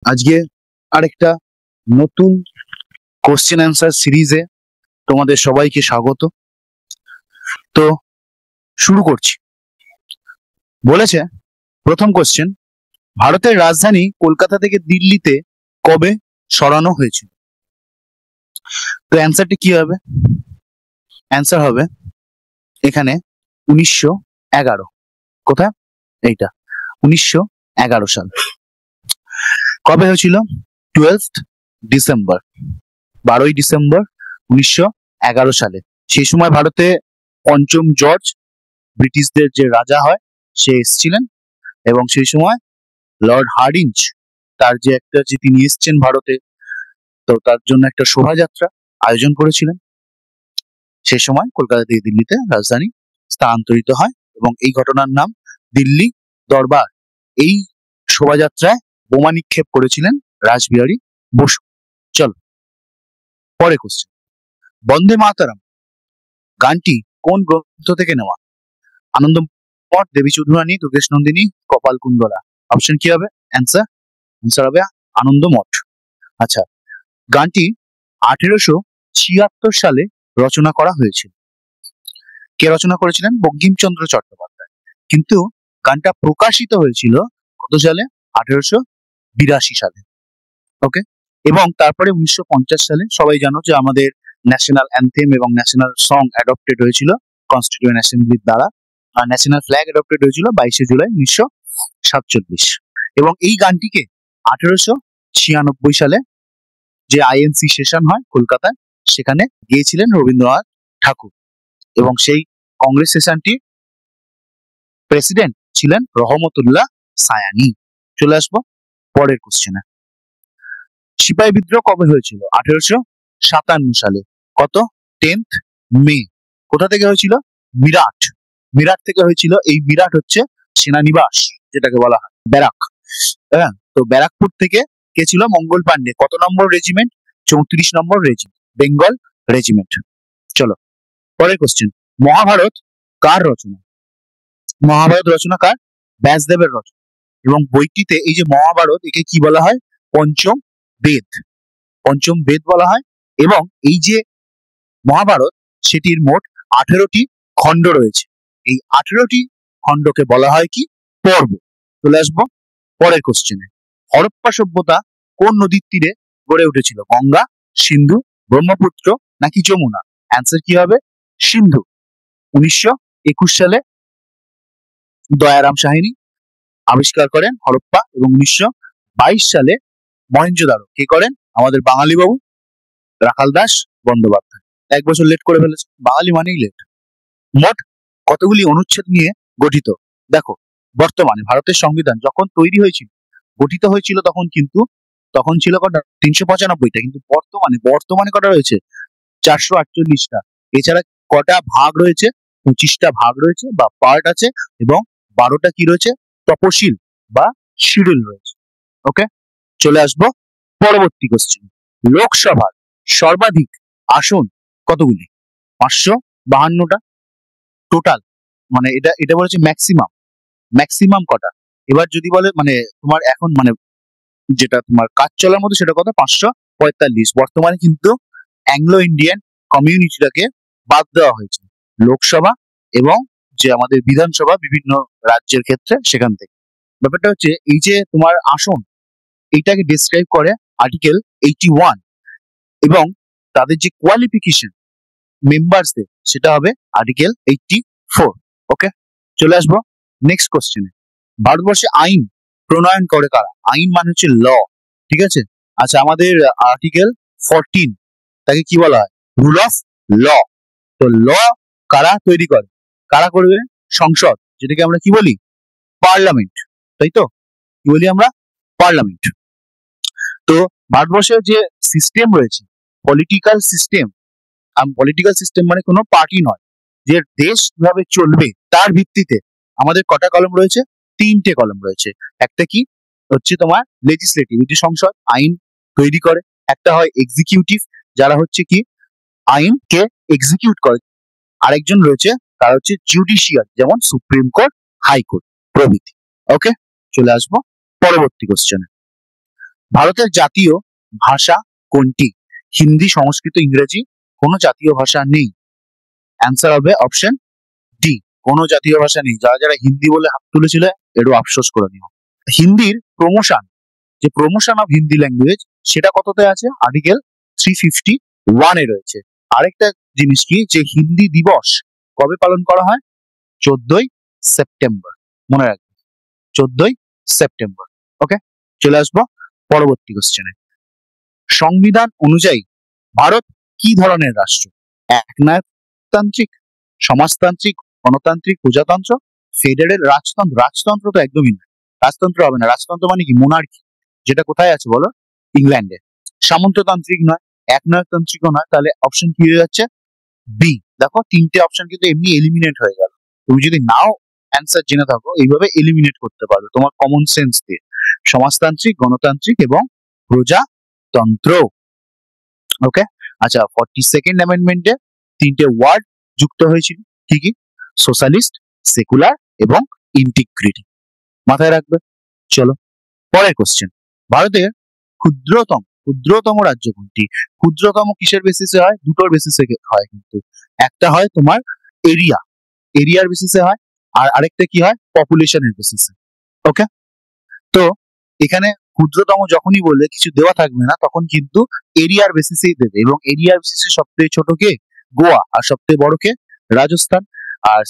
আজকে আরেকটা নতুন কোশ্চেন অ্যান্সার সিরিজে তোমাদের সবাইকে স্বাগত। তো শুরু করছি। বলেছে প্রথম কোশ্চেন, ভারতের রাজধানী কলকাতা থেকে দিল্লিতে কবে সরানো হয়েছিল? তো অ্যান্সারটি কি হবে? অ্যান্সার হবে এখানে 1911। কোথায়? এইটা 1911 সাল। কবে হয়েছিল? 12 ডিসেম্বর, 12ই ডিসেম্বর 1911 সালে। সেই সময় ভারতে পঞ্চম জর্জ, ব্রিটিশদের যে রাজা হয়, সে এসেছিলেন এবং সেই সময় লর্ড হার্ডিঞ্জ তার যে তিনি এসছেন ভারতে, তো তার জন্য একটা শোভাযাত্রা আয়োজন করেছিলেন। সেই সময় কলকাতা থেকে দিল্লিতে রাজধানী স্থানান্তরিত হয় এবং এই ঘটনার নাম দিল্লি দরবার। এই শোভাযাত্রায় বোমা নিক্ষেপ করেছিলেন রাসবিহারী বসু। চলো পরে কোশ্চেন। বন্দে মাতরম গানটি কোন গ্রন্থ থেকে নেওয়া? আনন্দমঠ, দেবী চৌধুরানী, দুর্গেশ নন্দিনী, কপাল কুণ্ডলা। অপশন কি হবে? অ্যান্সার হবে আনন্দমঠ। আচ্ছা, গানটি 1876 সালে রচনা করা হয়েছিল। কে রচনা করেছিলেন? বঙ্কিমচন্দ্র চট্টোপাধ্যায়। কিন্তু গানটা প্রকাশিত হয়েছিল কত সালে? 1882 সালে। ওকে। এবং তারপরে 1950 সালে সবাই জানো যে আমাদের ন্যাশনাল অ্যান্থেম এবং ন্যাশনাল সং অ্যাডপ্টেড হয়েছিল কনস্টিটিউয়েন্ট অ্যাসেম্বলির দ্বারা, আর ন্যাশনাল ফ্ল্যাগ অ্যাডপ্টেড হয়েছিল 22শে জুলাই 1947। এবং এই গানটিকে 1896 সালে যে আইএনসি সেশন হয় কলকাতায়, সেখানে গিয়েছিলেন রবীন্দ্রনাথ ঠাকুর এবং সেই কংগ্রেস সেশনটি প্রেসিডেন্ট ছিলেন রহমতুল্লাহ সায়ানি। চলে আসবো পরের কোশ্চেনে। সিপাহী বিদ্রোহ কবে হয়েছিল? 1857 সালে। কত? 10th মে। কোথা থেকে হয়েছিল? মিরাট। মিরাট থেকে হয়েছিল। এই মিরাট হচ্ছে সেনানিবাস, যেটাকে বলা হয় ব্যারাক। হ্যাঁ, তো ব্যারাকপুর থেকে কে ছিল? মঙ্গল পান্ডে। কত নম্বর রেজিমেন্ট? 34 নম্বর রেজিমেন্ট, বেঙ্গল রেজিমেন্ট। চলো পরের কোশ্চেন। মহাভারত কার রচনা? মহাভারত রচনা কার? ব্যাসদেবের রচনা। এবং বইটিতে এই যে মহাভারত, একে কি বলা হয়? পঞ্চম বেদ। পঞ্চম বেদ বলা হয়। এবং এই যে মহাভারত, সেটির মোট 18টি খণ্ড রয়েছে। এই 18টি খণ্ডকে বলা হয় কি? পর্ব। চলে আসবো পরের কোশ্চেনে। হরপ্পা সভ্যতা কোন নদীর তীরে গড়ে উঠেছিল? গঙ্গা, সিন্ধু, ব্রহ্মপুত্র নাকি যমুনা? অ্যান্সার কি হবে? সিন্ধু। 1921 সালে দয়ারাম সাহানি আবিষ্কার করেন হরপ্পা এবং 1922 সালে মহেঞ্জোদারো কে করেন? আমাদের বাঙালি বাবু রাখাল দাস বন্দ্যোপাধ্যায়। 1 বছর লেট করে ফেলেছে, বাঙালি মানেই লেট। মোট কতগুলি অনুচ্ছেদ নিয়ে গঠিত? দেখো, বর্তমানে ভারতের সংবিধান যখন তৈরি হয়েছিল, গঠিত হয়েছিল, তখন ছিল কটা? 395টা। কিন্তু বর্তমানে কটা রয়েছে? 448টা। এছাড়া কটা ভাগ রয়েছে? 25টা ভাগ রয়েছে বা পার্ট আছে, এবং 12টা কি রয়েছে? তপশিল বা শিডিউল রয়েছে। ওকে, চলে আসবো পরবর্তী কোশ্চেন। লোকসভার সর্বাধিক আসন কতগুলি? 552টা টোটাল। মানে এটা বলেছে ম্যাক্সিমাম। ম্যাক্সিমাম কটা? এবার যদি বলে মানে তোমার এখন মানে যেটা তোমার কাজ চলার মধ্যে, সেটা কত? 545। বর্তমানে কিন্তু অ্যাংলো ইন্ডিয়ান কমিউনিটিটাকে বাদ দেওয়া হয়েছে লোকসভা এবং যে আমাদের বিধানসভা বিভিন্ন রাজ্যের ক্ষেত্রে, সেখান থেকে। ব্যাপারটা হচ্ছে এই যে তোমার আসন, এইটাকে ডিসক্রাইব করে আর্টিকেল 81, এবং তাদের যে কোয়ালিফিকেশন মেম্বারসদের, সেটা হবে আর্টিকেল 84। ওকে, চলে আসবো নেক্সট কোশ্চেনে। ভারতবর্ষে আইন প্রণয়ন করে কারা? আইন মানে হচ্ছে ল, ঠিক আছে? আচ্ছা, আমাদের আর্টিকেল 14, তাকে কি বলা হয়? Rule of law. তো ল কারা তৈরি করে? কারা করবে? সংসদ, যেটাকে আমরা কি বলি? পার্লামেন্ট। তাই তো, কি বলি আমরা? পার্লামেন্ট। তো ভারতবর্ষের যে সিস্টেম রয়েছে, পলিটিক্যাল সিস্টেম মানে কোনো পার্টি নয়, যে দেশ কিভাবে চলবে তার ভিত্তিতে আমাদের কটা কলম রয়েছে? 3টে কলম রয়েছে। একটা কি হচ্ছে তোমার লেজিসলেটিভ, এটি সংসদ আইন তৈরি করে। একটা হয় এক্সিকিউটিভ, যারা হচ্ছে কি আইনকে এক্সিকিউট করে। আরেকজন রয়েছে, তারা হচ্ছে জুডিশিয়াল, যেমন সুপ্রিম কোর্ট, হাইকোর্ট প্রভৃতি। ওকে, চলে আসবো পরবর্তী কোশ্চেনে। ভারতের জাতীয় ভাষা কোনটি? হিন্দি, সংস্কৃত, ইংরেজি, কোনো জাতীয় ভাষা নেই। অ্যান্সার হবে অপশন ডি, কোনো জাতীয় ভাষা নেই। যারা যারা হিন্দি বলে হাত তুলেছিল একটু আফসোস করে নিও। হিন্দির প্রমোশন, যে প্রমোশন অফ হিন্দি ল্যাঙ্গুয়েজ, সেটা কততে আছে? আর্টিকেল 351 এ রয়েছে। আরেকটা জিনিস কি, যে হিন্দি দিবস কবে পালন করা হয়? 14ই সেপ্টেম্বর, মনে রাখবে, 14ই সেপ্টেম্বর। ওকে, চলে আসবো পরবর্তী কোশ্চেনে। সংবিধান অনুযায়ী ভারত কি ধরনের রাষ্ট্র? একনায়কতান্ত্রিক, সমাজতান্ত্রিক, গণতান্ত্রিক, প্রজাতন্ত্র, ফেডারেল, রাজতন্ত্র? রাজতন্ত্র তো একদমই না, রাজতন্ত্র হবে না। রাজতন্ত্র মানে কি? মোনার্কি, যেটা কোথায় আছে বলো? ইংল্যান্ডে। সামন্ততান্ত্রিক নয়, একনায়কতান্ত্রিকও নয়, তাহলে অপশন কি হয়ে যাচ্ছে? বি। দেখো, তিনটে অপশন কিন্তু এমনি এলিমিনেট হয়ে গেল। তুমি যদি নাও অ্যান্সার জেনে থাকো, এইভাবে এলিমিনেট করতে পারবে তোমার কমন সেন্স দিয়ে। সমাজতান্ত্রিক, গণতান্ত্রিক এবং প্রজাতন্ত্র। ওকে, আচ্ছা, 42nd অ্যামেন্ডমেন্টে তিনটে ওয়ার্ড যুক্ত হয়েছিল, কি কি? সোশ্যালিস্ট, সেকুলার এবং ইন্টিগ্রিটি। মাথায় রাখবে। চলো পরের কোশ্চেন। ভারতের ক্ষুদ্রতম রাজ্য কোনটি? ক্ষুদ্রতম কিসের বেসিসে হয়? দুটোর বেসিসে হয় কিন্তু। একটা হয় তোমার এরিয়ার বেসিসে হয়, আর আরেকটা কি হয়? পপুলেশনের বেসিসে। ওকে, তো এখানে ক্ষুদ্রতম যখনই বললে কিছু দেওয়া থাকবে না, তখন কিন্তু এরিয়ার বেসিসেই দেবে, এবং এরিয়ার বেসিসে সবথেকে ছোট কে? গোয়া। আর সবথেকে বড় কে? রাজস্থান। আর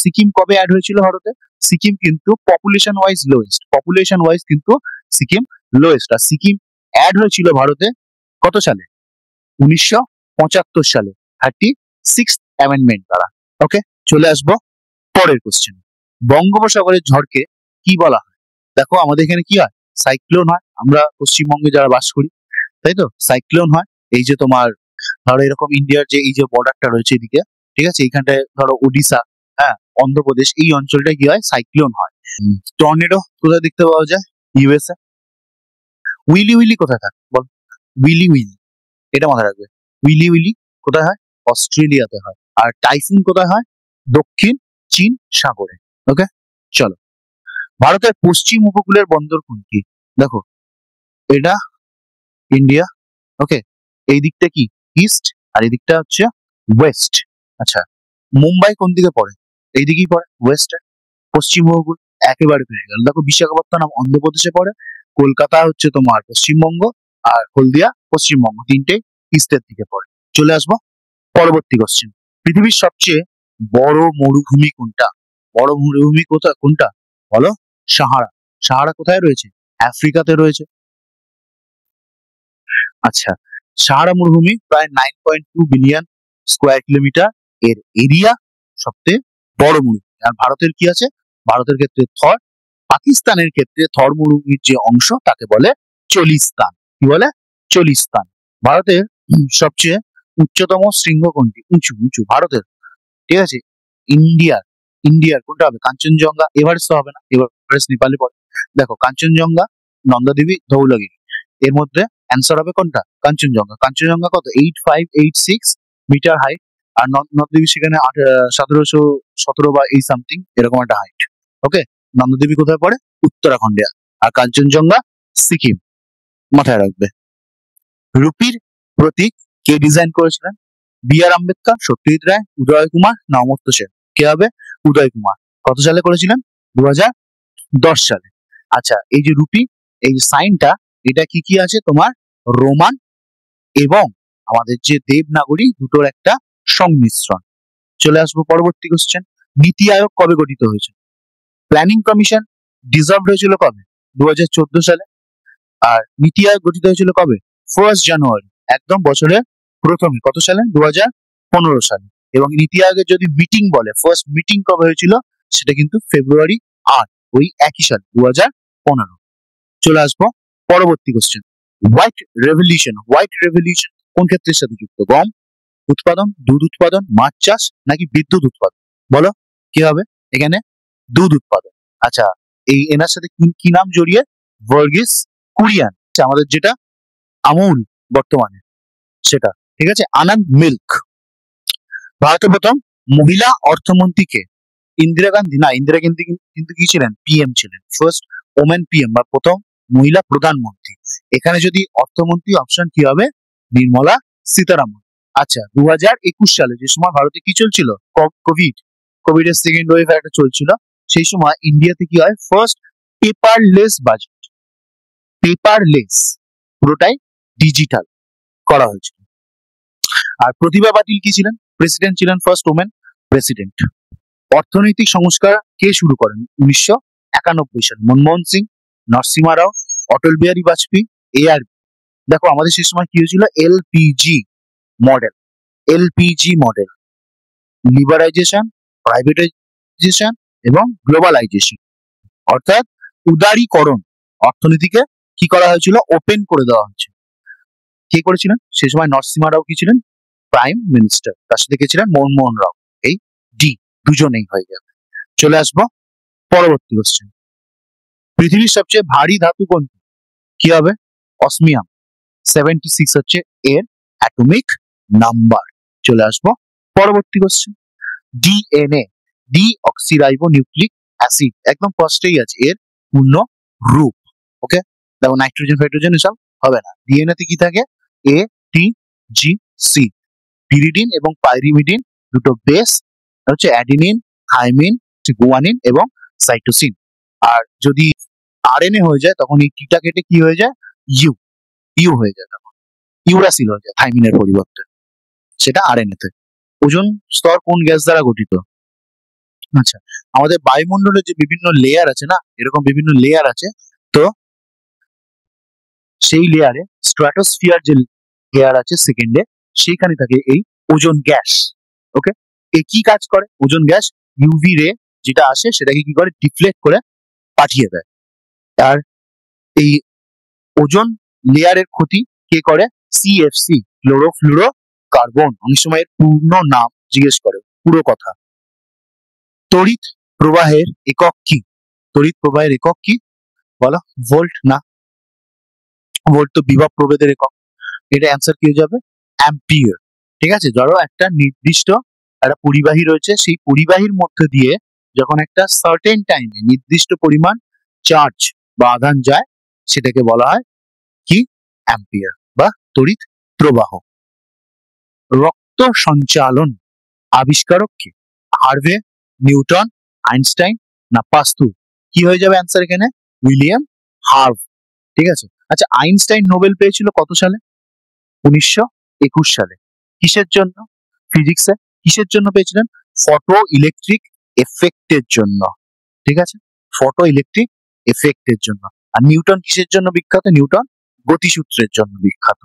সিকিম কবে অ্যাড হয়েছিল ভারতে? সিকিম কিন্তু পপুলেশন ওয়াইজ কিন্তু সিকিম লোয়েস্ট। আর সিকিম অ্যাড হয়েছিল ভারতে কত সালে? 1975 সালে, 36th অ্যামেন্ডমেন্ট দ্বারা। ওকে, চলে আসবো পরের কোশ্চেন। বঙ্গোপসাগরের ঝড়কে কি বলা হয়? দেখো, আমাদের এখানে কি হয়? সাইক্লোন হয়। আমরা পশ্চিমবঙ্গে যারা বাস করি, তাই তো, সাইক্লোন হয়। এই যে তোমার ধরো এরকম ইন্ডিয়ার যে এই যে বর্ডারটা রয়েছে এদিকে, ঠিক আছে, এইখানটায় ধরো ওডিশা, হ্যাঁ, অন্ধ্রপ্রদেশ, এই অঞ্চলটায় কি হয়? সাইক্লোন হয়। টর্নেডো কোথায় দেখতে পাওয়া যায়? ইউএসএ। উইলি উইলি কোথায় থাকে বল? উইলি উইলি, এটা মাথায় রাখবে। উইলি উইলি কোথায় হয়? অস্ট্রেলিয়াতে হয়। আর টাইফুন কোথায় হয়? দক্ষিণ চীন সাগরে। ওকে, চলো। ভারতের পশ্চিম উপকূলের বন্দর কোনটি? দেখো, এটা ইন্ডিয়া। ওকে, এই দিকটা কি? ইস্ট, আর এই দিকটা হচ্ছে ওয়েস্ট। আচ্ছা, মুম্বাই কোন দিকে পড়ে? এই দিকেই পড়ে, ওয়েস্টে। পশ্চিম উপকূল একেবারে পেয়ে গেল। দেখো, বিশাখাপত্তনম অন্ধ্রপ্রদেশে পড়ে, কলকাতা হচ্ছে তোমার পশ্চিমবঙ্গ, আর হলদিয়া পশ্চিমবঙ্গ, তিনটে ইস্টের দিকে পড়ে। চলে আসবো পরবর্তী কোশ্চেন। পৃথিবীর সবচেয়ে বড় মরুভূমি কোনটা? বড় মরুভূমি কোনটা বলো? সাহারা। সাহারা কোথায় রয়েছে? আফ্রিকাতে রয়েছে। আচ্ছা, সাহারা মরুভূমি প্রায় 9.2 বিলিয়ন স্কোয়ার কিলোমিটার এর এরিয়া, সবচেয়ে বড় মরুভূমি। আর ভারতের কি আছে? ভারতের ক্ষেত্রে থর, পাকিস্তানের ক্ষেত্রে থর মরুভূমির যে অংশ তাকে বলে চলিস্তান। কি বলে? চলিস্তান। ভারতের সবচেয়ে উচ্চতম শৃঙ্গ কোনটি? উঁচু উঁচু ভারতের, ঠিক আছে, ইন্ডিয়ার। ইন্ডিয়ার কোনটা হবে? কাঞ্চনজঙ্ঘা। এভারেস্ট তো হবে না, এভারেস্ট নেপালে পড়ে। দেখো, কাঞ্চনজঙ্ঘা, নন্দাদেবী, ধৌলাগিরি, এর মধ্যে অ্যান্সার হবে কোনটা? কাঞ্চনজঙ্ঘা। কাঞ্চনজঙ্ঘা কত? 8586 মিটার হাইট। আর নন্দাদেবী সেখানে 1717 বা এই সামথিং এরকম একটা হাইট। ওকে, নন্দাদেবী কোথায় পড়ে? উত্তরাখণ্ডে। আর কাঞ্চনজঙ্ঘা সিকিম। মাথায় রাখবে। রুপির প্রতীক কে ডিজাইন করেছিলেন? বি আর আম্বেদকর, সত্যজিৎ রায়, উদয় কুমার না অমর্ত্য সেন? কে হবে? উদয় কুমার। কত সালে করেছিলেন? 2010 সালে। আচ্ছা, এই যে রুপি, এই যে সাইনটা, এটা কি কি আছে তোমার? রোমান এবং আমাদের যে দেবনাগরী, দুটোর একটা সংমিশ্রণ। চলে আসবো পরবর্তী কোশ্চেন। নীতি আয়োগ কবে গঠিত হয়েছিল? প্ল্যানিং কমিশন ডিসলভ হয়েছিল কবে? 2014 সালে। আর নীতি আয়োগ গঠিত হয়েছিল কবে? 1 জানুয়ারি, একদম বছরের প্রথমে। কত সালে? 2015 সালে। এবং নীতি আয়োগের যদি মিটিং বলে, ফার্স্ট মিটিং কবে হয়েছিল? সেটা কিন্তু ফেব্রুয়ারি 8, ওই একই সাল, 2015। চলে আসবো পরবর্তী কোশ্চেন। হোয়াইট রেভলিউশন কোন ক্ষেত্রের সাথে যুক্ত? গম উৎপাদন, দুধ উৎপাদন, মাছ চাষ, নাকি বিদ্যুৎ উৎপাদন? বলো, কি হবে এখানে? দুধ উৎপাদন। আচ্ছা, এই এনার সাথে কি নাম জড়িয়ে? ভার্গিস কুরিয়ান, আমাদের যেটা আমুল বর্তমানে, সেটা, ঠিক আছে, আনন্দ মিল্ক। ভারতের প্রথম মহিলা অর্থমন্ত্রী কে? ইন্দিরা গান্ধী না, ইন্দিরা গান্ধী কিন্তু কি ছিলেন? পিএম ছিলেন, ফার্স্ট ওমেন পিএম বা প্রথম মহিলা প্রধানমন্ত্রী। এখানে যদি অর্থমন্ত্রী অপশন কি হবে? নির্মলা সীতারামন। আচ্ছা, 2021 সালে যে সময় ভারতে কি চলছিল? কোভিড এর সেকেন্ড ওয়েভ একটা চলছিল, সেই সময় ইন্ডিয়াতে কি হয়? ফার্স্ট পেপারলেস বাজেট, পেপারলেস, পুরোটাই ডিজিটাল করা হয়েছিল। আর প্রতিভা পাটিল কি ছিলেন? প্রেসিডেন্ট ছিলেন, ফার্স্ট ওমেন প্রেসিডেন্ট। অর্থনৈতিক সংস্কার কে শুরু করেন? 1991 সালে মনমোহন সিং, নরসিমহা রাও, অটল বিহারী বাজপেয়ী, AR। দেখো আমাদের সেই সময় কি হয়েছিল? Model LPG model, liberalisation, privatisation এবং গ্লোবালাইজেশন, অর্থাৎ উদারীকরণ। অর্থনীতিকে কি করা হয়েছিল? ওপেন করে দেওয়া হয়েছিল। কে করেছিলেন সেই সময়? নরসিমহা রাও কি ছিলেন? Prime minister. তার সাথে কে ছিলেন? মনমোহন রাও। এই ডি দুজনেই হয়ে যাবে। চলে আসবো পরবর্তী কোশ্চেন। পৃথিবীর সবচেয়ে ভারী ধাতু কোনটি? কি হবে? অসমিয়াম। 76 হচ্ছে এর অ্যাটমিক নাম্বার। চলে আসবো পরবর্তী question. DNA, deoxyribo nucleic acid, একদম ফার্স্টেই আছে এর পূর্ণ রূপ। ওকে, দেখো নাইট্রোজেন ফাইট্রোজেন এসব হবে না। ডিএনএ তে কি থাকে? ATGC। পিরিডিন এবং পাইরিমিডিন দুটো বেস, হচ্ছে অ্যাডিনিন, থাইমিন, গুয়ানিন এবং সাইটোসিন। আর যদি আরএনএ হয়ে যায় তখন এই টিটা কেটে কি হয়ে যায়? ইউ ইউ হয়ে যায়, তখন ইউরাসিল হয়ে যায় থাইমিনের পরিবর্তে, সেটা আরএনএ তে। ওজোন স্তর কোন গ্যাস দ্বারা গঠিত? আচ্ছা, আমাদের বায়ুমণ্ডলের যে বিভিন্ন লেয়ার আছে না, এরকম বিভিন্ন লেয়ার আছে, তো সেই লেয়ারে স্ট্র্যাটোস্ফিয়ার যে লেয়ার আছে সেকেন্ডে, সেইখানে থাকে এই ওজোন গ্যাস। ওকে, এ কি কাজ করে? ওজোন গ্যাস ইউভি রে যেটা আসে সেটাকে কি করে? ডিফ্লেক্ট করে পাঠিয়ে দেয়। আর এই ওজোন লেয়ারের ক্ষতি কে করে? CFC, chlorofluoro carbon. অনেক সময় এর পূর্ণ নাম জিজ্ঞেস করে, পুরো কথা। তড়িৎ প্রবাহের একক কি? তড়িৎ প্রবাহের একক কি বলো? ভোল্ট না, ভোল্ট তো বিভব প্রভেদের একক। এটা অ্যান্সার কি হয়ে যাবে? অ্যাম্পিয়ার। ঠিক আছে, ধরো একটা নির্দিষ্ট একটা পরিবাহী রয়েছে, সেই পরিবাহীর মধ্যে দিয়ে যখন একটা সার্টেন টাইমে নির্দিষ্ট পরিমাণ চার্জ বা আধান যায়, সেটাকে বলা হয় কি? অ্যাম্পিয়ার বা তড়িৎ প্রবাহ। রক্ত সঞ্চালন আবিষ্কারক কে? হার্ভে, নিউটন, আইনস্টাইন না পাস্তুর? কি হয়ে যাবে অ্যান্সার এখানে? William herb. ঠিক আছে। আচ্ছা, আইনস্টাইন নোবেল পেয়েছিল কত সালে? 1921 সালে। কিসের জন্য? ফিজিক্সে। কিসের জন্য পেয়েছিলেন? ফটো ইলেকট্রিক এফেক্টের জন্য। ঠিক আছে, ফটো ইলেকট্রিক এফেক্টের জন্য। আর নিউটন কিসের জন্য বিখ্যাত? নিউটন গতিসূত্রের জন্য বিখ্যাত।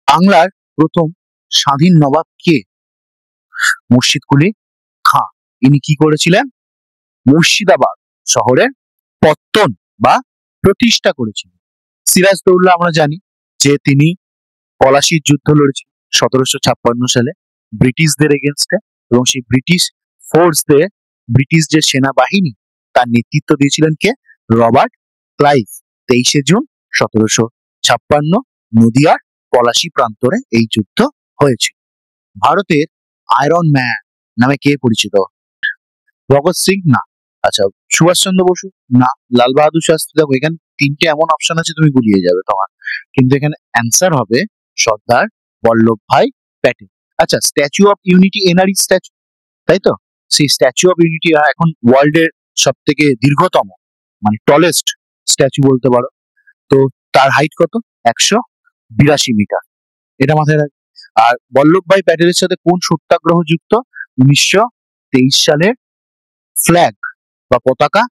বাংলার প্রথম স্বাধীন নবাব কে? মুর্শিদ কুলি খাঁ। ইনি কি করেছিলেন? মুর্শিদাবাদ শহরের পত্তন বা প্রতিষ্ঠা করেছিলেন। সিরাজদৌল্লা আমরা জানি যে তিনি পলাশির যুদ্ধ লড়েছিলেন 1756 সালে ব্রিটিশদের এগেনস্টে, এবং সেই ব্রিটিশ ফোর্সদের, ব্রিটিশ যে সেনাবাহিনী, তার নেতৃত্ব দিয়েছিলেন কে? Robert Clive. 23শে জুন 1756 নদিয়ার পলাশী প্রান্তরে এই যুদ্ধ হয়েছিল। ভারতের আয়রন ম্যান নামে কে পরিচিত? ভগৎ সিং না। আচ্ছা, সুভাষচন্দ্র বসু না। লাল বাহাদুর শাস্ত্রী। দেখো এখানে তিনটে এমন অপশন আছে তুমি গুলিয়ে যাবে তোমার, কিন্তু এখানে অ্যান্সার হবে সর্দার বল্লভ ভাই প্যাটেল। আচ্ছা, statue of unity NRE statue, তাই তো? সেই স্ট্যাচু অফ ইউনিটি এখন ওয়ার্ল্ডের সব থেকে দীর্ঘতম, মানে টলেস্ট স্ট্যাচু বলতে পারো। তো তার হাইট কত? 182 মিটার। এটা মাথায় রাখবে। আর বল্লভভাই প্যাটেলের সাথে কোন সত্যাগ্রহ যুক্ত? 1923 সালের ফ্ল্যাগ বা পতাকা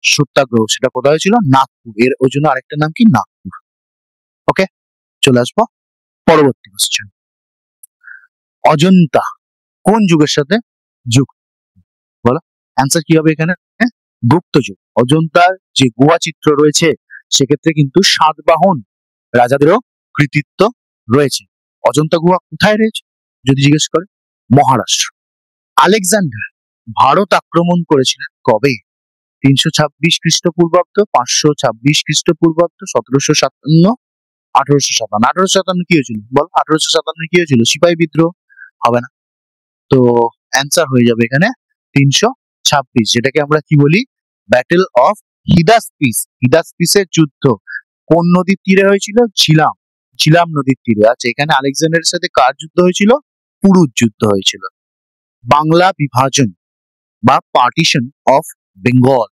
সত্যাগ্রহ। সেটা কোথায় হয়েছিল? নাগপুর। এর ওই জন্য আরেকটা নাম কি? নাগপুর। ওকে, চলে আসবো পরবর্তী কোশ্চেন। অজন্তা কোন যুগের সাথে যুক্ত? বলো অ্যান্সার কি হবে এখানে? গুপ্ত যুগ। অজন্তার যে গুহা চিত্র রয়েছে সেক্ষেত্রে কিন্তু সাতবাহন রাজাদেরও কৃতিত্ব রয়েছে। অজন্তা গুহা কোথায় রয়েছে যদি জিজ্ঞেস করে? মহারাষ্ট্র। আলেকজান্ডার ভারত আক্রমণ করেছিলেন কবে? 326 খ্রিস্টপূর্বাব্দ, 526 খ্রিস্টপূর্বাব্দ, 1757, 1857। 1857 কি হয়েছিল বল? 1857 কি হয়েছিল? সিপাহী বিদ্রোহ। হবে না, তো অ্যান্সার হয়ে যাবে এখানে 326, যেটাকে আমরা কি বলি? Battle of হিদাসপিস। হিদাসপিসের যুদ্ধ কোন নদীর তীরে হয়েছিল? ঝিলাম, ঝিলাম নদীর তীরে। আচ্ছা, এখানে আলেকজান্ডারের সাথে কার যুদ্ধ হয়েছিল? পুরুচ যুদ্ধ হয়েছিল। বাংলা বিভাজন বা পার্টিশন অফ বেঙ্গল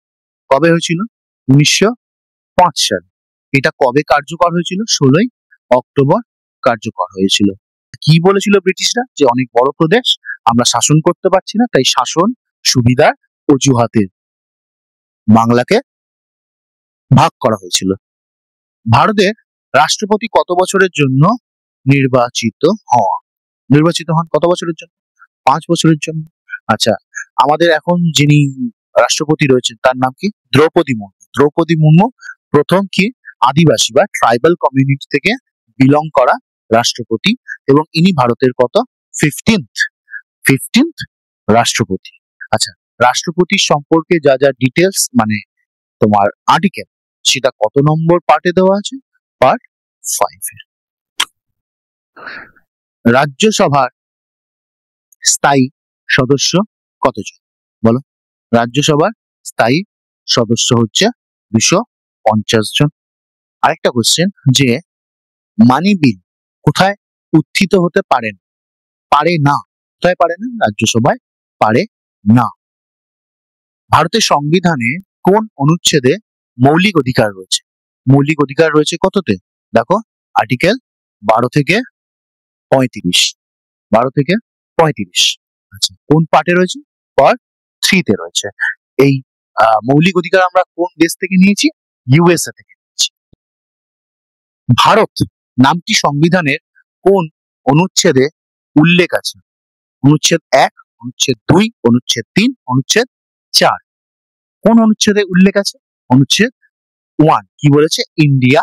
কবে হয়েছিল? 1905 সালে। এটা কবে কার্যকর হয়েছিল? 16ই অক্টোবর কার্যকর হয়েছিল। কি বলেছিল ব্রিটিশরা? যে অনেক বড় প্রদেশ, আমরা শাসন করতে পারছি না, তাই শাসন সুবিধার অজুহাতে বাংলাকে ভাগ করা হয়েছিল। ভারতের রাষ্ট্রপতি কত বছরের জন্য নির্বাচিত হন কত বছরের জন্য? 5 বছরের জন্য। আচ্ছা, আমাদের এখন যিনি রাষ্ট্রপতি রয়েছেন তার নাম কি? দ্রৌপদী মুর্মু। দ্রৌপদী মুর্মু প্রথম কি আদিবাসী বা ট্রাইবাল কমিউনিটি থেকে বিলং করা রাষ্ট্রপতি, এবং ইনি ভারতের কত 15th রাষ্ট্রপতি। আচ্ছা, রাষ্ট্রপতির সম্পর্কে যা যা ডিটেলস মানে তোমার আর্টিকেল, সেটা কত নম্বর পার্টে দেওয়া আছে? পার্ট 5 এ। রাজ্যসভার স্থায়ী সদস্য কতজন? বলো। রাজ্যসভার স্থায়ী সদস্য হচ্ছে 250 জন। আরেকটা কোশ্চেন, যে মানি বিল কোথায় উত্থিত হতে পারে না? কোথায় পারে না? রাজ্যসভায় পারে না। ভারতের সংবিধানে কোন অনুচ্ছেদে মৌলিক অধিকার রয়েছে? মৌলিক অধিকার রয়েছে কততে? দেখো, আর্টিকেল 12 থেকে 35। 12 থেকে 35। আচ্ছা, কোন পার্টে রয়েছে? পার্ট 3 তে রয়েছে। এই মৌলিক অধিকার আমরা কোন দেশ থেকে নিয়েছি? ইউএসএ থেকে নিয়েছি। ভারত নামটি সংবিধানের কোন অনুচ্ছেদে উল্লেখ আছে? অনুচ্ছেদ 1, অনুচ্ছেদ 2, অনুচ্ছেদ 3, অনুচ্ছেদ 4। কোন অনুচ্ছেদে উল্লেখ আছে? অনুচ্ছেদ 1 কি বলেছে? ইন্ডিয়া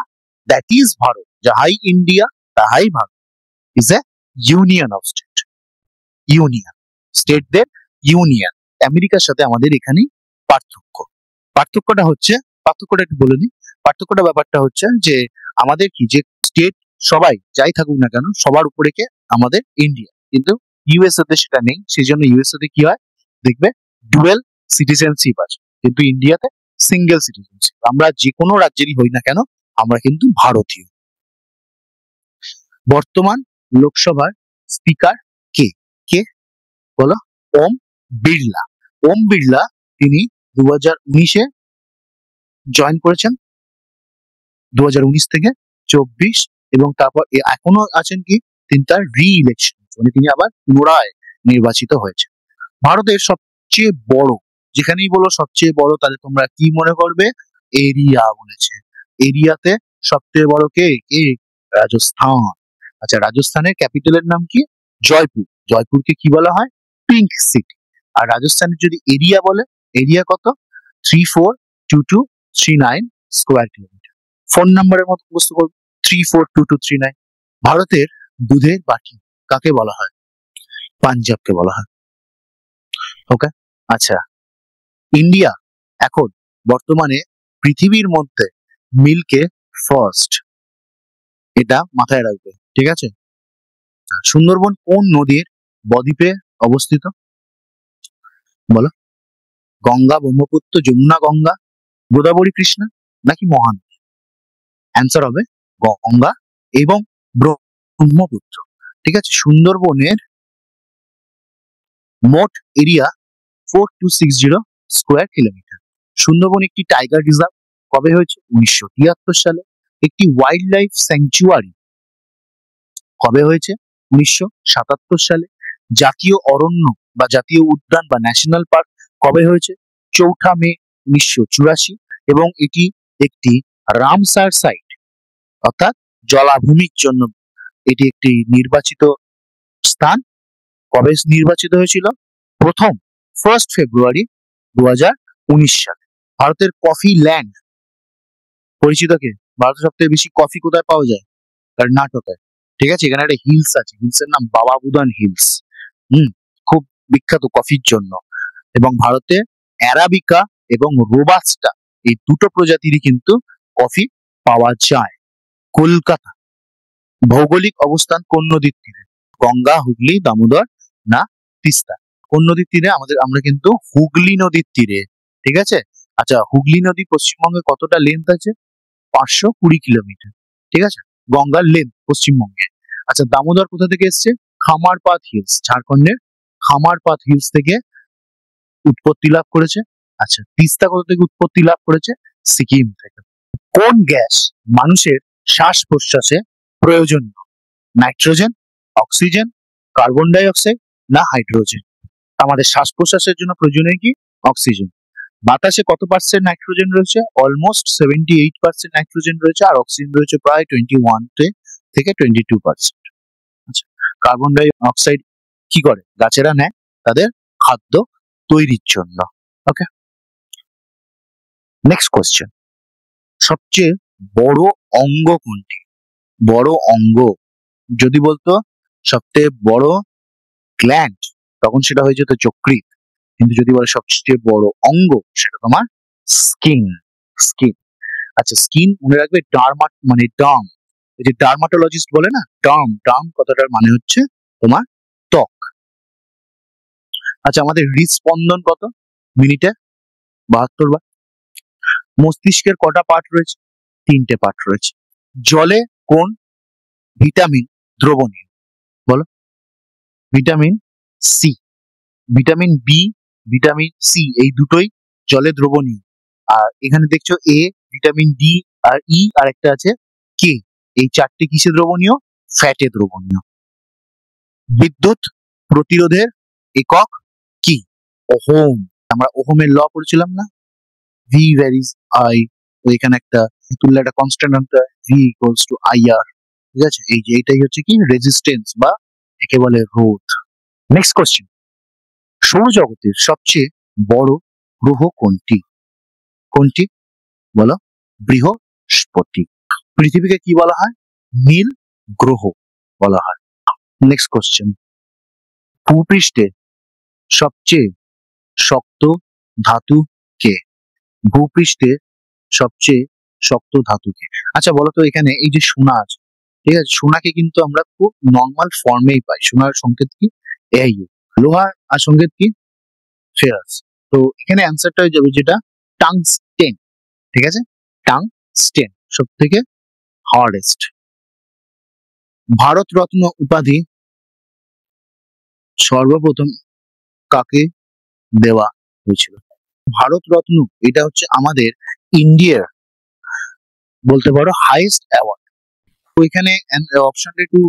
দ্যাট ইজ ভারত, যাহাই ইন্ডিয়া তাহাই Bharat, is a union of state. Union, স্টেটদের ইউনিয়ন। আমেরিকার সাথে আমাদের এখানে পার্থক্যটা হচ্ছে, পার্থক্যটা একটু বলে নিই। পার্থক্যটা ব্যাপারটা হচ্ছে যে আমাদের কি, যে স্টেট সবাই যাই থাকুক না কেন, সবার উপরে কে? আমাদের ইন্ডিয়া। কিন্তু ইউএসএ তে সেটা নেই। সেই জন্য ইউএসএ তে কি হয় দেখবে, ডুয়েল সিটিজেনশিপ আছে, কিন্তু ইন্ডিয়াতে সিঙ্গেল সিটিজেনশিপ। আমরা যে কোনো রাজ্যেরই হই না কেন, আমরা কিন্তু ভারতীয়। বর্তমান লোকসভার স্পিকার কে? কে বলো? ওম বিড়লা। ওম বিড়লা তিনি 2019-এ জয়েন করেছেন, 2019 থেকে 24, এবং তারপর এখনো আছেন কি, তিনি তার রি-ইলেকশন, মানে তিনি আবার পুনরায় নির্বাচিত হয়েছে। ভারতের সবচেয়ে বড়, যেখানেই বলো সবচেয়ে বড়, তাহলে তোমরা কি মনে করবে? এরিয়া বলেছে। এরিয়াতে সবচেয়ে বড় কে? কে? রাজস্থান। আচ্ছা, রাজস্থানের ক্যাপিটালের নাম কি? জয়পুর। জয়পুরকে কি বলা হয়? Pink city. আর রাজস্থানের যদি এরিয়া বলে, এরিয়া কত? 342239 স্কোয়ার কিলোমিটার। ফোন নাম্বারের মতো মুখস্থ করবে, 342239। ভারতের দুধের বাটি কাকে বলা হয়? পাঞ্জাবকে বলা হয়। ওকে। আচ্ছা, ইন্ডিয়া এখন বর্তমানে পৃথিবীর মধ্যে মিল্কে ফার্স্ট, এটা মাথায় রাখবে, ঠিক আছে? সুন্দরবন কোন নদীর বদ্বীপে অবস্থিত? বলো। গঙ্গা, ব্রহ্মপুত্র, যমুনা, গঙ্গা, গোদাবরী, কৃষ্ণা, নাকি মহানদী? অ্যান্সার হবে গঙ্গা এবং ব্রহ্মপুত্র। ঠিক আছে। সুন্দরবনের মোট এরিয়া 4260 স্কোয়ার কিলোমিটার। সুন্দরবন একটি টাইগার রিজার্ভ। কবে হয়েছে? 1973 সালে। একটি ওয়াইল্ড লাইফ স্যাংচুয়ারি কবে হয়েছে? 1977 সালে। জাতীয় অরণ্য বা জাতীয় উদ্যান বা ন্যাশনাল পার্ক কবে হয়েছে? 4 মে 1984। এবং এটি একটি রামসার সাইট, অর্থাৎ জলাভূমির জন্য এটি একটি নির্বাচিত স্থান। কবে নির্বাচিত হয়েছিল? প্রথম 1 ফেব্রুয়ারি 2019 সালে। ভারতের কফি ল্যান্ড পরিচিত কে? ভারতের সবথেকে বেশি কফি কোথায় পাওয়া যায়? কর্ণাটকে। ঠিক আছে। এখানে একটা হিলস আছে, হিলসের নাম বাবা বুদান হিলস। খুব বিখ্যাত কফির জন্য। এবং ভারতে অ্যারাবিকা এবং রোবাস্টা এই দুটো প্রজাতিরই কিন্তু কফি পাওয়া যায়। কলকাতা ভৌগোলিক অবস্থান কোন নদীর তীরে? গঙ্গা, হুগলি, দামোদর, না তিস্তা? কোন নদীর তীরে? আমরা কিন্তু হুগলি নদীর তীরে। ঠিক আছে। আচ্ছা, হুগলি নদী পশ্চিমবঙ্গে কতটা লেন্থ আছে? 520 কিলোমিটার। ঠিক আছে, গঙ্গার লেন্থ পশ্চিমবঙ্গে। আচ্ছা, দামোদর কোথা থেকে এসছে? খামারপাত হিলস, ঝাড়খণ্ডের খামারপাত হিলস থেকে উৎপত্তি লাভ করেছে। আচ্ছা, তিস্তা কোথা থেকে উৎপত্তি লাভ করেছে? সিকিম থেকে। কোন গ্যাস মানুষের শ্বাস প্রশ্বাসে প্রয়োজনীয়? Nitrogen, oxygen, carbon die oxide না হাইড্রোজেন? আমাদের শ্বাস প্রশ্বাসের জন্য প্রয়োজনীয় কি? অক্সিজেন। বাতাসে কত পার্সেন্ট নাইট্রোজেন রয়েছে? অলমোস্ট 78% নাইট্রোজেন রয়েছে, আর অক্সিজেন রয়েছে প্রায় 21 থেকে 22%। আচ্ছা, কার্বন ডাই অক্সাইড কি করে? গাছেরা নেয় তাদের খাদ্য তৈরির জন্য। ওকে, নেক্সট কোশ্চেন। সবচেয়ে বড় অঙ্গ কোনটি? বড় অঙ্গ যদি বলতো সবচেয়ে বড় গ্ল্যান্ড, তখন সেটা হয়ে যেত যকৃৎ। কিন্তু যদি বলে সবচেয়ে বড় অঙ্গ, সেটা তোমার স্কিন। স্কিন। আচ্ছা, স্কিন মনে রাখবে, মানে ডার্ম। এই যে ডার্মাটোলজিস্ট বলে না, ডার্ম কথাটার মানে হচ্ছে তোমার ত্বক। আচ্ছা, আমাদের হৃদস্পন্দন কত মিনিটে? 72 বার। মস্তিষ্কের কটা পার্ট রয়েছে? 3টে পার্ট রয়েছে। জলে কোন ভিটামিন দ্রবণীয়? বলো। Vitamin C, vitamin B, vitamin C, এই দুটোই জলে দ্রবণীয়। আর এখানে দেখছো এ, ভিটামিন ডি, আর ই, আর একটা আছে কে। এই 4টে কিসে দ্রবণীয়? ফ্যাটে দ্রবণীয়। বিদ্যুৎ প্রতিরোধের একক কি? ওহম। আমরা ওহমের ল পড়েছিলাম না? V varies I. তো এখানে একটা তুললে একটা কনস্ট্যান্ট আনতে হয়, ভি ইকুয়ালস টু আই আর। ঠিক আছে, এই যে এটাই হচ্ছে কি রেজিস্ট্যান্স বা একে বলে রোধ। Next question. সৌরজগতের সবচেয়ে বড় গ্রহ কোনটি? কোনটি? বলো। বৃহস্পতি। পৃথিবীকে কি বলা হয়? নীল গ্রহ বলা হয়। Next question. ভূপৃষ্ঠে সবচেয়ে শক্ত ধাতু কে? ভূপৃষ্ঠে সবচেয়ে শক্ত ধাতু কে? আচ্ছা, বলতো এখানে এই যে সোনা আছে, ঠিক আছে, সোনাকে কিন্তু আমরা খুব নর্মাল ফর্মেই পাই। সোনার সংকেত কি? Au। লোহার আর সংকেত কি? ফেরাস। তো এখানে অ্যান্সারটা হয়ে যাবে যেটা টাংস্টেন। ঠিক আছে, টাংস্টেন সব থেকে হার্ডেস্ট। ভারত রত্ন উপাধি সর্বপ্রথম কাকে দেওয়া হয়েছিল? ভারত রত্ন এটা হচ্ছে আমাদের ইন্ডিয়ার বলতে পারো হাইয়েস্ট অ্যাওয়ার্ড। তো এখানে অপশনটা একটু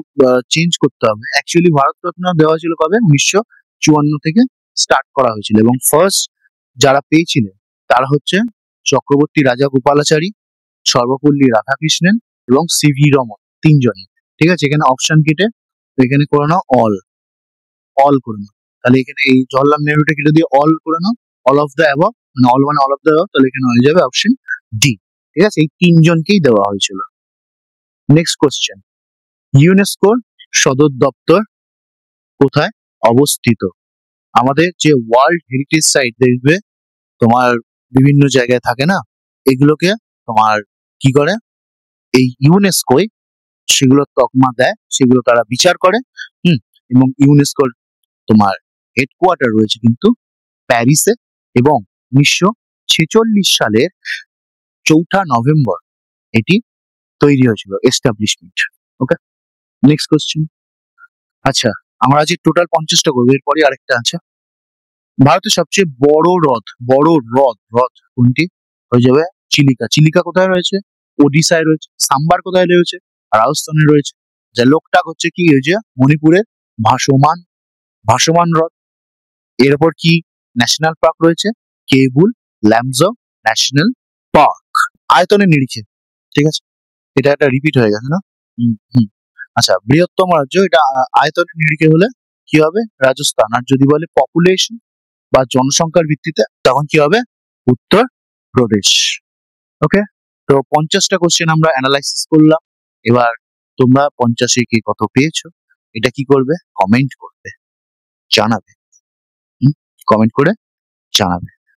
চেঞ্জ করতে হবে। অ্যাকচুয়ালি ভারত রত্ন দেওয়া ছিল কবে? 1954 থেকে স্টার্ট করা হয়েছিল, এবং ফার্স্ট যারা পেয়েছিলেন তারা হচ্ছে চক্রবর্তী রাজা গোপালাচারী, সর্বপল্লী রাধাকৃষ্ণন এবং সিভি রমন, তিনজনই। ঠিক আছে, এখানে অপশন কেটে তো এখানে করে নাও অল করে নাও। তাহলে এখানে এই জওহরলাল নেহরুটা কেটে দিয়ে অল করে নাও, অল অফ দ্য অ্যাবভ, মানে অল মানে অল অফ দ্য অ্যাবভ, তাহলে এখানে হয়ে যাবে অপশন ডি। ঠিক আছে, এই তিনজনকেই দেওয়া হয়েছিল। Next question. ইউনেস্কোর সদর দপ্তর কোথায় অবস্থিত? আমাদের যে ওয়ার্ল্ড হেরিটেজ সাইট দেখবে তোমার বিভিন্ন জায়গায় থাকে না, এগুলোকে তোমার কি করে এই ইউনেস্কোয় সেগুলো তকমা দেয়, সেগুলো তারা বিচার করে। এবং ইউনেস্কোর তোমার হেডকোয়ার্টার রয়েছে কিন্তু প্যারিসে, এবং 1946 সালের 4 নভেম্বর এটি তৈরি হয়েছিল, এস্টাবলিশমেন্ট। ওকে, নেক্সট কোশ্চেন। আচ্ছা, আমরা আজ টোটাল 50টা করবো, এরপরে আরেকটা আছে। ভারতের সবচেয়ে বড় হ্রদ কোনটি? হয়ে যাবে চিলিকা। চিলিকা কোথায় রয়েছে? ওডিশায় রয়েছে। সাম্বার কোথায় রয়েছে? রাজস্থানে রয়েছে। যা লোকটাক হচ্ছে কি, ওই যে মণিপুরের ভাসমান হ্রদ। এরপর কি ন্যাশনাল পার্ক রয়েছে? Keibul Lamjao national park. আয়তনের নিরিখে, ঠিক আছে, এটা একটা রিপিট হয়ে গেছে না? হুম। আচ্ছা, বৃহত্তম রাজ্য এটা আয়তনের নিরিখে হলে কি হবে? রাজস্থান। আর যদি বলে পপুলেশন বা জনসংখ্যার ভিত্তিতে তখন কি হবে? উত্তর প্রদেশ। ওকে, তো 50টা কোশ্চেন আমরা অ্যানালাইসিস করলাম। এবার তোমরা 50-এ কে কত পেয়েছো এটা কি করবে? কমেন্ট করবে, জানাবে। কমেন্ট করে জানাবে।